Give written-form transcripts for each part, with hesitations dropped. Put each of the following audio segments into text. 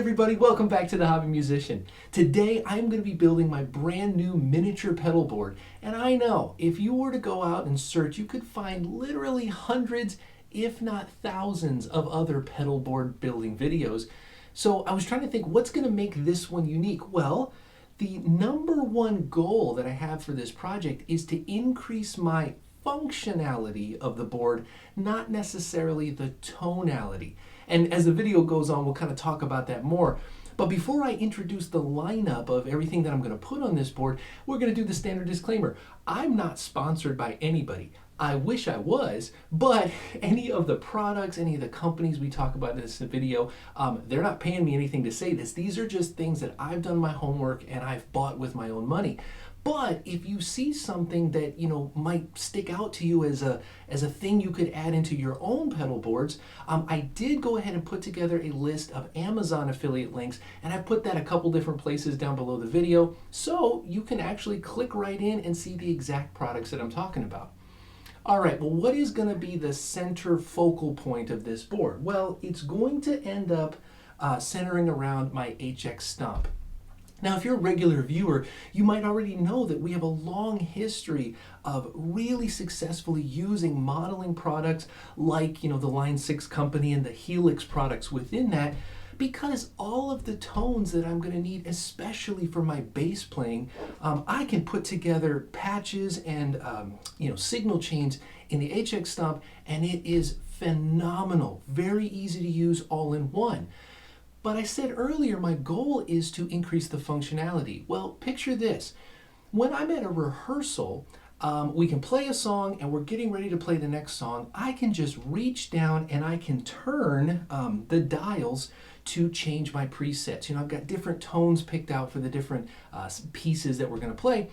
everybody, welcome back to The Hobby Musician. Today I'm going to be building my brand new miniature pedal board. And I know, if you were to go out and search, you could find literally hundreds, if not thousands, of other pedal board building videos. So I was trying to think, what's going to make this one unique? Well, the number one goal that I have for this project is to increase my functionality of the board, not necessarily the tonality. And as the video goes on, we'll kind of talk about that more. But before I introduce the lineup of everything that I'm going to put on this board, we're going to do the standard disclaimer. I'm not sponsored by anybody. I wish I was, but any of the products, any of the companies we talk about in this video, they're not paying me anything to say this. These are just things that I've done my homework and I've bought with my own money. But if you see something that might stick out to you as a thing you could add into your own pedal boards, I did go ahead and put together a list of Amazon affiliate links, and I've put that a couple different places down below the video, so you can actually click right in and see the exact products that I'm talking about. All right, well, what is going to be the center focal point of this board? Well, it's going to end up centering around my HX Stomp. Now, if you're a regular viewer, you might already know that we have a long history of really successfully using modeling products like, the Line 6 company and the Helix products within that, because all of the tones that I'm going to need, especially for my bass playing, I can put together patches and, signal chains in the HX Stomp, and it is phenomenal. Very easy to use all in one. But I said earlier, my goal is to increase the functionality. Well, picture this. When I'm at a rehearsal, we can play a song and we're getting ready to play the next song. I can just reach down and I can turn the dials to change my presets. I've got different tones picked out for the different pieces that we're going to play.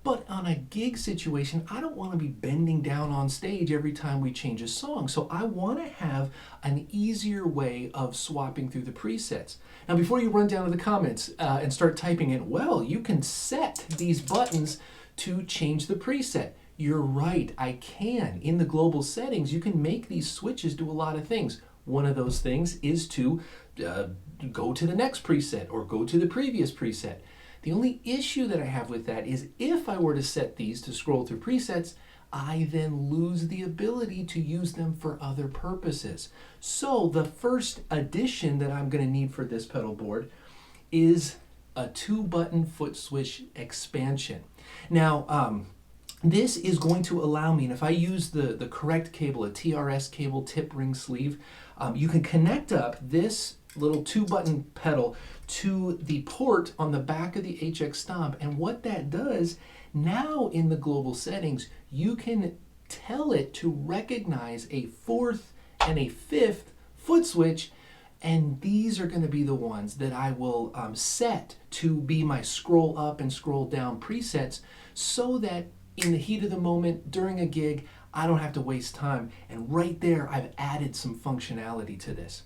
But on a gig situation, I don't want to be bending down on stage every time we change a song. So I want to have an easier way of swapping through the presets. Now, before you run down to the comments and start typing in, well, you can set these buttons to change the preset. You're right, I can. In the global settings, you can make these switches do a lot of things. One of those things is to go to the next preset or go to the previous preset. The only issue that I have with that is if I were to set these to scroll through presets, I then lose the ability to use them for other purposes. So the first addition that I'm going to need for this pedal board is a 2-button foot switch expansion. Now, this is going to allow me, and if I use the correct cable, a TRS cable, tip ring sleeve, you can connect up this little 2-button pedal to the port on the back of the HX Stomp. And what that does, now in the global settings, you can tell it to recognize a 4th and a 5th foot switch, and these are going to be the ones that I will set to be my scroll up and scroll down presets, so that in the heat of the moment during a gig, I don't have to waste time. And right there, I've added some functionality to this.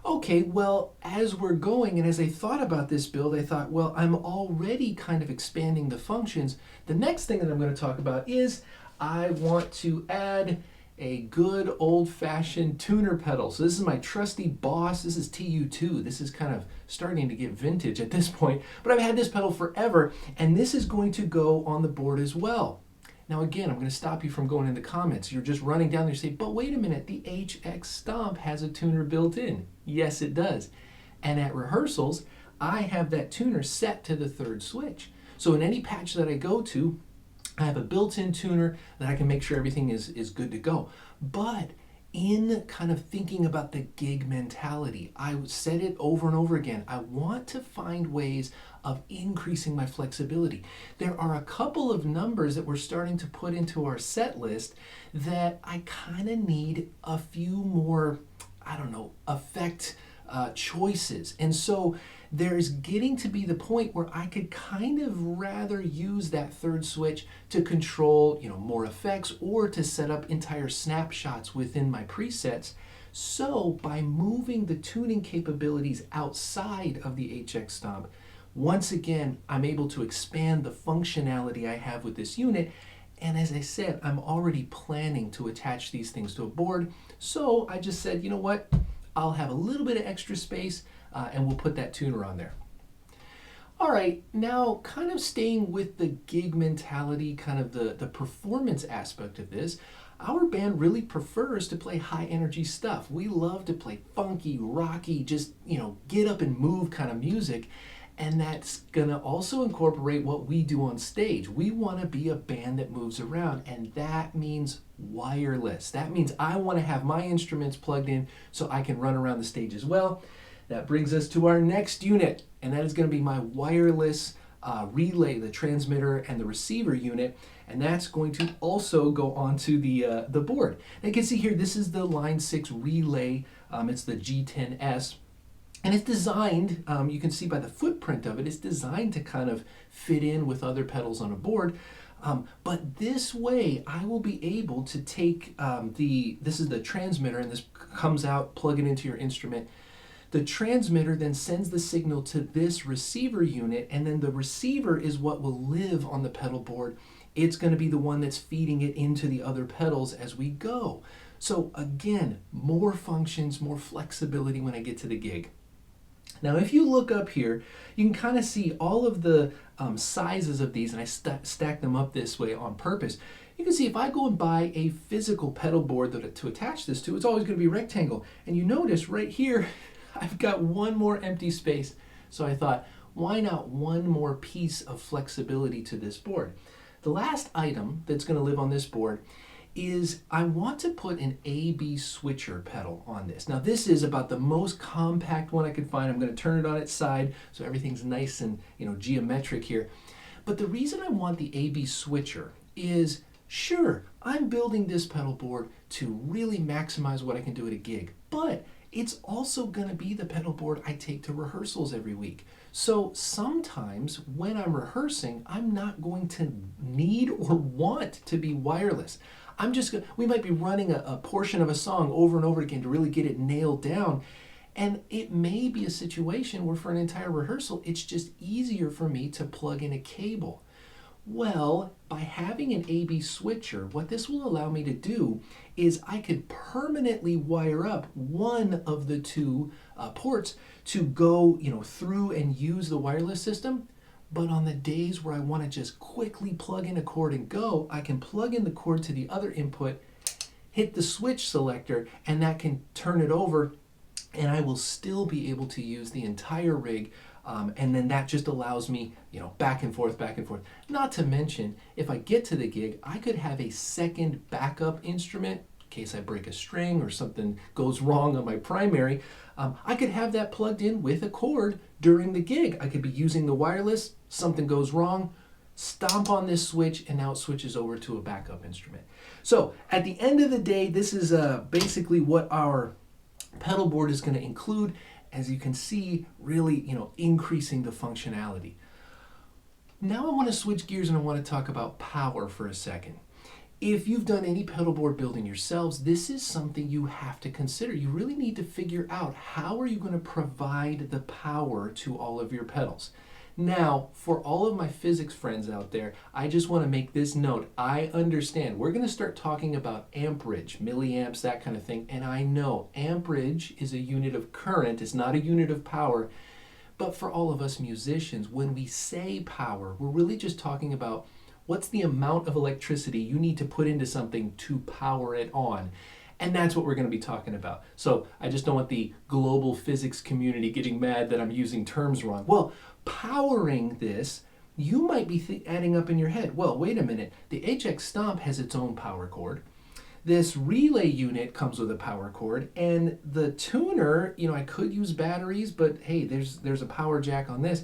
Okay, well, as we're going and as I thought about this build, I thought, well, I'm already kind of expanding the functions. The next thing that I'm going to talk about is I want to add a good old-fashioned tuner pedal. So this is my trusty Boss. This is TU2. This is kind of starting to get vintage at this point, but I've had this pedal forever, and this is going to go on the board as well. Now again, I'm going to stop you from going in the comments. You're just running down there and say, but wait a minute, the HX Stomp has a tuner built in. Yes, it does. And at rehearsals, I have that tuner set to the 3rd switch. So in any patch that I go to, I have a built-in tuner that I can make sure everything is good to go. But in kind of thinking about the gig mentality, I said it over and over again, I want to find ways of increasing my flexibility. There are a couple of numbers that we're starting to put into our set list that I kind of need a few more, effect choices. And so there's getting to be the point where I could kind of rather use that 3rd switch to control, more effects, or to set up entire snapshots within my presets. So by moving the tuning capabilities outside of the HX Stomp, once again, I'm able to expand the functionality I have with this unit. And as I said, I'm already planning to attach these things to a board. So I just said, you know what? I'll have a little bit of extra space and we'll put that tuner on there. All right, now kind of staying with the gig mentality, kind of the performance aspect of this, our band really prefers to play high energy stuff. We love to play funky, rocky, just, get up and move kind of music. And that's gonna also incorporate what we do on stage. We wanna be a band that moves around, and that means wireless. That means I wanna have my instruments plugged in so I can run around the stage as well. That brings us to our next unit, and that is gonna be my wireless relay, the transmitter and the receiver unit, and that's going to also go onto the board. And you can see here, this is the Line 6 relay. It's the G10S. And it's designed, you can see by the footprint of it, it's designed to kind of fit in with other pedals on a board. But this way, I will be able to take this is the transmitter, and this comes out, plug it into your instrument. The transmitter then sends the signal to this receiver unit, and then the receiver is what will live on the pedal board. It's going to be the one that's feeding it into the other pedals as we go. So again, more functions, more flexibility when I get to the gig. Now, if you look up here, you can kind of see all of the sizes of these, and I stack them up this way on purpose. You can see if I go and buy a physical pedal board to attach this to, it's always going to be rectangle. And you notice right here, I've got one more empty space. So I thought, why not one more piece of flexibility to this board? The last item that's going to live on this board is I want to put an A/B switcher pedal on this. Now this is about the most compact one I could find. I'm going to turn it on its side so everything's nice and geometric here. But the reason I want the A/B switcher is, sure, I'm building this pedal board to really maximize what I can do at a gig, but it's also going to be the pedal board I take to rehearsals every week. So sometimes when I'm rehearsing, I'm not going to need or want to be wireless. We might be running a portion of a song over and over again to really get it nailed down. And it may be a situation where for an entire rehearsal, it's just easier for me to plug in a cable. Well, by having an A/B switcher, what this will allow me to do is I could permanently wire up one of the two ports to go through and use the wireless system. But on the days where I want to just quickly plug in a cord and go, I can plug in the cord to the other input, hit the switch selector, and that can turn it over, and I will still be able to use the entire rig. And then that just allows me, back and forth, back and forth. Not to mention, if I get to the gig, I could have a second backup instrument in case I break a string or something goes wrong on my primary. I could have that plugged in with a cord during the gig. I could be using the wireless, something goes wrong, stomp on this switch, and now it switches over to a backup instrument. So at the end of the day, this is basically what our pedal board is going to include. As you can see, really, increasing the functionality. Now I want to switch gears and I want to talk about power for a second. If you've done any pedal board building yourselves, this is something you have to consider. You really need to figure out how are you going to provide the power to all of your pedals. Now, for all of my physics friends out there, I just want to make this note. I understand. We're going to start talking about amperage, milliamps, that kind of thing. And I know amperage is a unit of current. It's not a unit of power. But for all of us musicians, when we say power, we're really just talking about what's the amount of electricity you need to put into something to power it on. And that's what we're going to be talking about. So I just don't want the global physics community getting mad that I'm using terms wrong. Well, powering this, you might be adding up in your head, well, wait a minute, the HX Stomp has its own power cord. This relay unit comes with a power cord, and the tuner, I could use batteries, but hey, there's a power jack on this.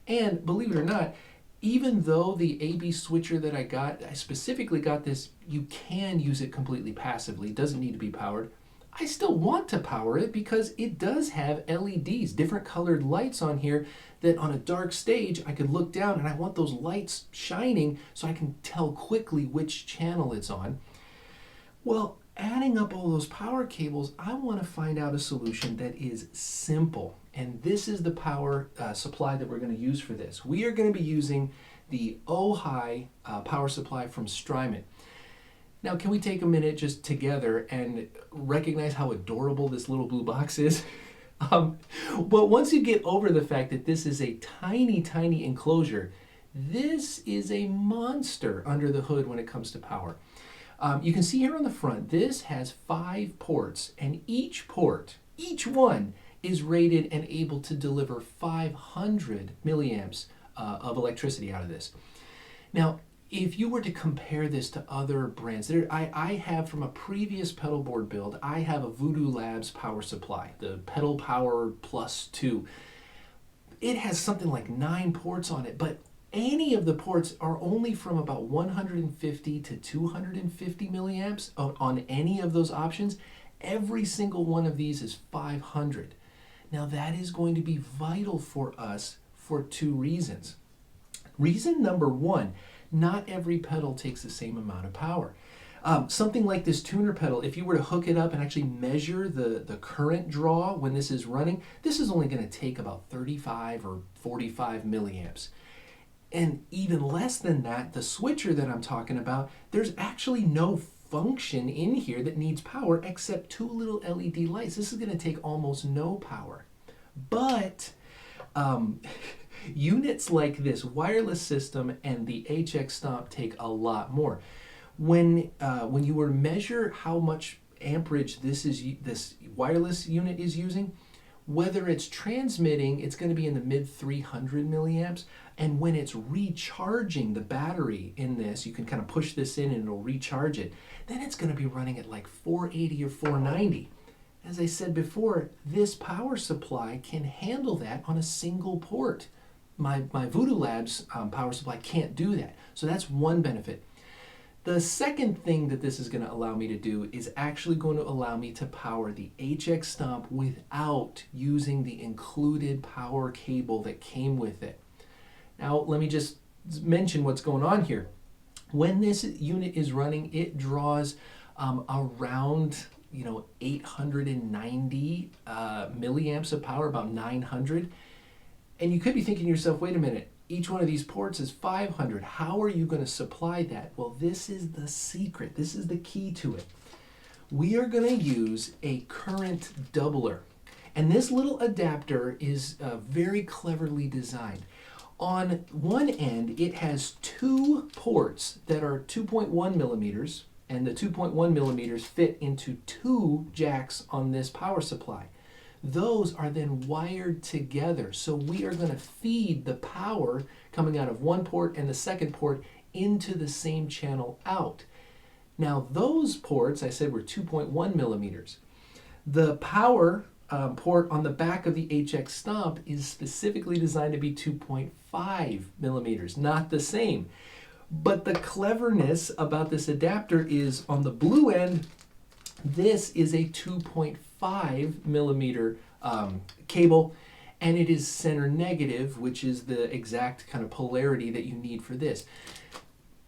And believe it or not, even though the A/B switcher that I specifically got this, you can use it completely passively. It doesn't need to be powered. I still want to power it because it does have LEDs, different colored lights on here that on a dark stage, I could look down and I want those lights shining so I can tell quickly which channel it's on. Well, adding up all those power cables, I want to find out a solution that is simple. And this is the power supply that we're going to use for this. We are going to be using the Ojai power supply from Strymon. Now, can we take a minute just together and recognize how adorable this little blue box is? But once you get over the fact that this is a tiny, tiny enclosure, this is a monster under the hood when it comes to power. You can see here on the front, this has 5 ports, and each port, each one, is rated and able to deliver 500 milliamps of electricity out of this. Now, if you were to compare this to other brands, I have from a previous pedal board build, I have a Voodoo Labs power supply, the Pedal Power Plus 2. It has something like 9 ports on it, but any of the ports are only from about 150 to 250 milliamps on any of those options. Every single one of these is 500. Now that is going to be vital for us for 2 reasons. Reason number 1, not every pedal takes the same amount of power. Something like this tuner pedal, if you were to hook it up and actually measure the current draw when this is running, this is only going to take about 35 or 45 milliamps. And even less than that, the switcher that I'm talking about, there's actually no function in here that needs power except 2 little LED lights. This is going to take almost no power. But units like this wireless system and the HX Stomp take a lot more. When you were to measure how much amperage this wireless unit is using, whether it's transmitting, it's going to be in the mid 300 milliamps, and when it's recharging the battery in this, you can kind of push this in and it'll recharge it, then it's going to be running at like 480 or 490. As I said before, this power supply can handle that on a single port. My Voodoo Labs power supply can't do that. So that's one benefit. The second thing that this is going to allow me to do is actually going to allow me to power the HX Stomp without using the included power cable that came with it. Now, let me just mention what's going on here. When this unit is running, it draws around 890 milliamps of power, about 900. And you could be thinking to yourself, wait a minute, each one of these ports is 500. How are you going to supply that? Well, this is the secret. This is the key to it. We are going to use a current doubler. And this little adapter is very cleverly designed. On one end, it has 2 ports that are 2.1 millimeters, and the 2.1 millimeters fit into 2 jacks on this power supply. Those are then wired together. So we are going to feed the power coming out of one port and the second port into the same channel out. Now those ports, I said, were 2.1 millimeters. The power port on the back of the HX Stomp is specifically designed to be 2.5 millimeters, not the same. But the cleverness about this adapter is on the blue end, this is a 2.5 millimeter cable, and it is center negative, which is the exact kind of polarity that you need for this.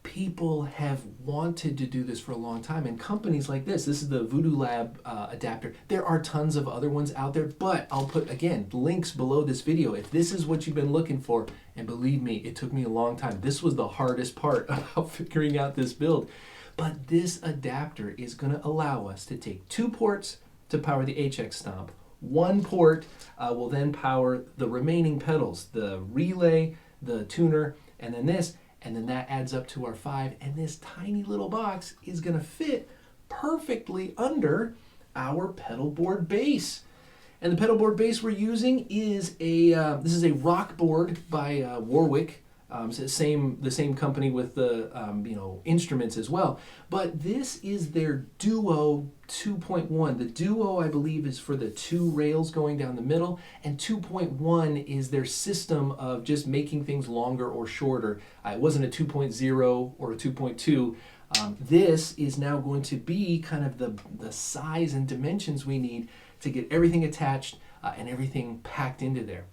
People have wanted to do this for a long time, and companies like this is the Voodoo Lab adapter. There are tons of other ones out there, but I'll put, again, links below this video if this is what you've been looking for. And believe me, it took me a long time. This was the hardest part about figuring out this build. But this adapter is going to allow us to take 2 ports to power the HX Stomp. 1 port will then power the remaining pedals, the relay, the tuner, and then this. And then that adds up to our 5. And this tiny little box is going to fit perfectly under our pedal board base. And the pedal board base we're using is this is a rock board by Warwick. It's the same company with the instruments as well. But this is their Duo 2.1. The Duo, I believe, is for the 2 rails going down the middle, and 2.1 is their system of just making things longer or shorter. It wasn't a 2.0 or a 2.2. This is now going to be kind of the size and dimensions we need to get everything attached and everything packed into there.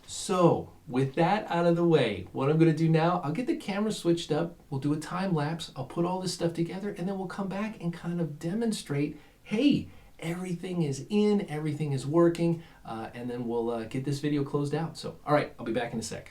So with that out of the way, what I'm going to do now, I'll get the camera switched up, we'll do a time lapse, I'll put all this stuff together, and then we'll come back and kind of demonstrate, hey, everything is in, everything is working, and then we'll get this video closed out. So, all right, I'll be back in a sec.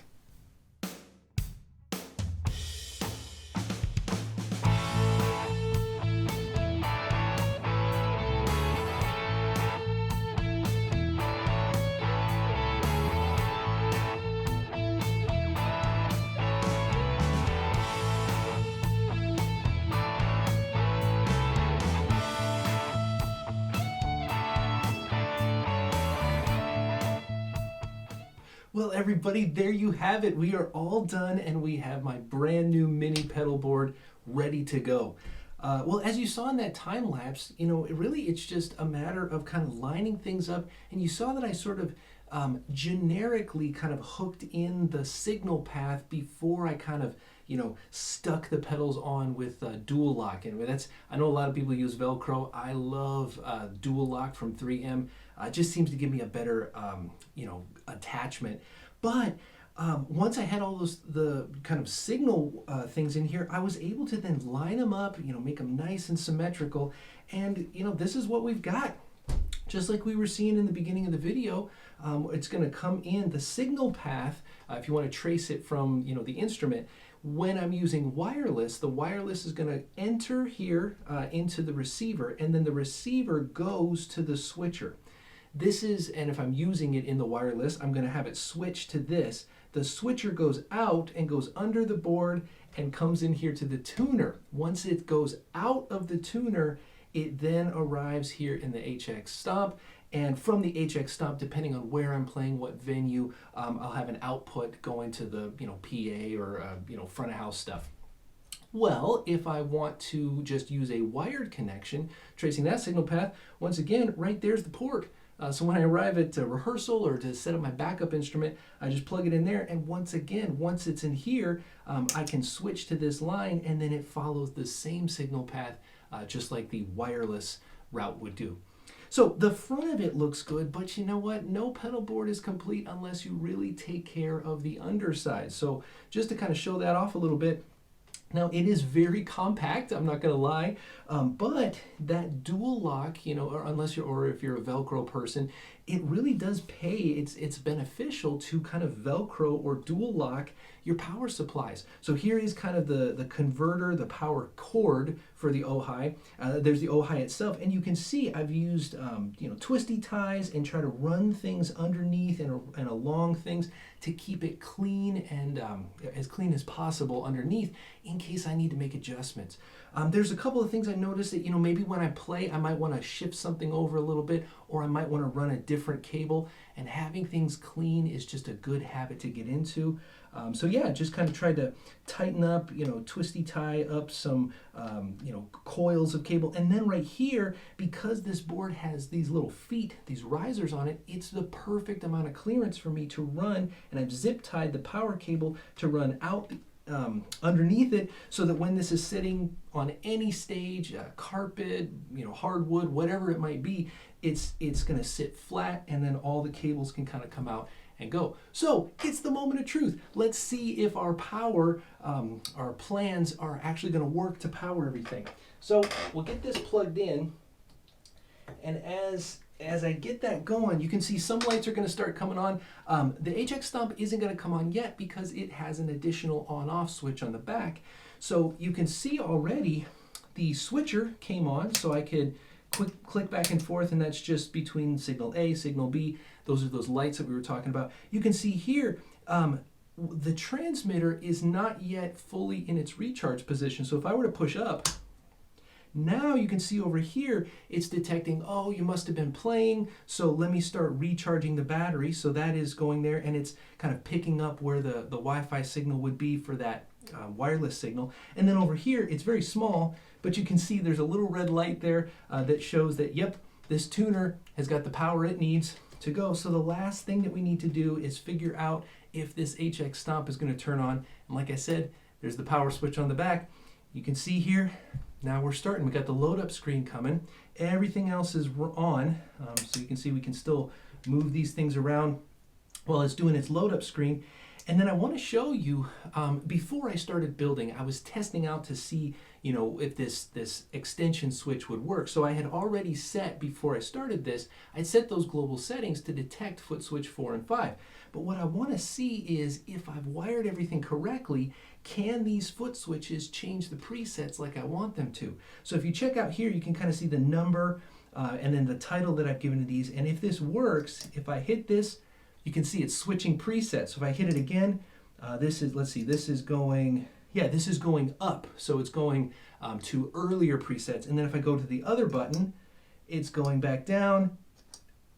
Well, everybody, there you have it. We are all done, and we have my brand new mini pedal board ready to go. Well, as you saw in that time lapse, it's just a matter of kind of lining things up. And you saw that I sort of generically kind of hooked in the signal path before I kind of, stuck the pedals on with dual lock. And I know a lot of people use Velcro. I love dual lock from 3M. It just seems to give me a better, attachment. But once I had all the kind of signal things in here, I was able to then line them up, make them nice and symmetrical. And, this is what we've got. Just like we were seeing in the beginning of the video, it's going to come in the signal path, if you want to trace it from, the instrument. When I'm using wireless, the wireless is going to enter here into the receiver, and then the receiver goes to the switcher. And if I'm using it in the wireless, I'm going to have it switch to this. The switcher goes out and goes under the board and comes in here to the tuner. Once it goes out of the tuner, it then arrives here in the HX Stomp. And from the HX Stomp, depending on where I'm playing, what venue, I'll have an output going to the PA or front of house stuff. Well, if I want to just use a wired connection, tracing that signal path, once again, right there's the port. So when I arrive at rehearsal or to set up my backup instrument, I just plug it in there, and once it's in here, I can switch to this line, and then it follows the same signal path, just like the wireless route would do. So the front of it looks good, but you know what? No pedal board is complete unless you really take care of the underside. So just to kind of show that off a little bit, now it is very compact, I'm not going to lie, but that dual lock, or if you're a Velcro person, it really does pay. It's beneficial to kind of Velcro or dual lock your power supplies. So here is kind of the converter, the power cord for the Ojai. There's the Ojai itself, and you can see I've used twisty ties and try to run things underneath and along things to keep it clean and as clean as possible underneath in case I need to make adjustments. There's a couple of things I noticed that, maybe when I play, I might want to shift something over a little bit, or I might want to run a different cable, and having things clean is just a good habit to get into. So yeah, just kind of tried to tighten up, twisty tie up some, coils of cable. And then right here, because this board has these little feet, these risers on it, it's the perfect amount of clearance for me to run. And I've zip tied the power cable to run out underneath it, so that when this is sitting on any stage, carpet, hardwood, whatever it might be, it's going to sit flat, and then all the cables can kind of come out and go. So it's the moment of truth. Let's see if our plans are actually going to work to power everything. So we'll get this plugged in, and as I get that going, you can see some lights are going to start coming on. The HX Stomp isn't going to come on yet because it has an additional on-off switch on the back. So you can see already the switcher came on, so I could click back and forth, and that's just between signal A, signal B. Those are those lights that we were talking about. You can see here, the transmitter is not yet fully in its recharge position. So if I were to push up, now you can see over here, it's detecting, oh, you must have been playing, so let me start recharging the battery. So that is going there, and it's kind of picking up where the Wi-Fi signal would be for that wireless signal. And then over here, it's very small, but you can see there's a little red light there that shows that, yep, this tuner has got the power it needs to go. So the last thing that we need to do is figure out if this HX Stomp is going to turn on. And like I said, there's the power switch on the back. You can see here, now we're starting. We got the load up screen coming. Everything else is on. So you can see we can still move these things around while it's doing its load up screen. And then I want to show you, before I started building, I was testing out to see, if this extension switch would work. So I had already set, before I started this, I'd set those global settings to detect foot switch 4 and 5. But what I want to see is if I've wired everything correctly, can these foot switches change the presets like I want them to? So if you check out here, you can kind of see the number and then the title that I've given to these. And if this works, if I hit this, you can see it's switching presets. So if I hit it again, this is going up. So it's going to earlier presets. And then if I go to the other button, it's going back down.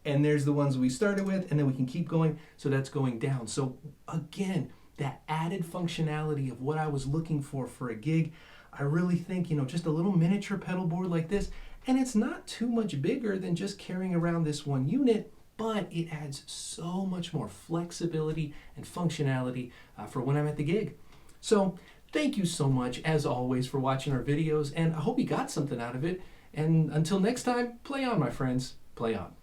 and there's the ones we started with, and then we can keep going, so that's going down. So again, that added functionality of what I was looking for a gig, I really think, just a little miniature pedal board like this, and it's not too much bigger than just carrying around this one unit, but it adds so much more flexibility and functionality for when I'm at the gig. So thank you so much, as always, for watching our videos, and I hope you got something out of it. And until next time, play on, my friends. Play on.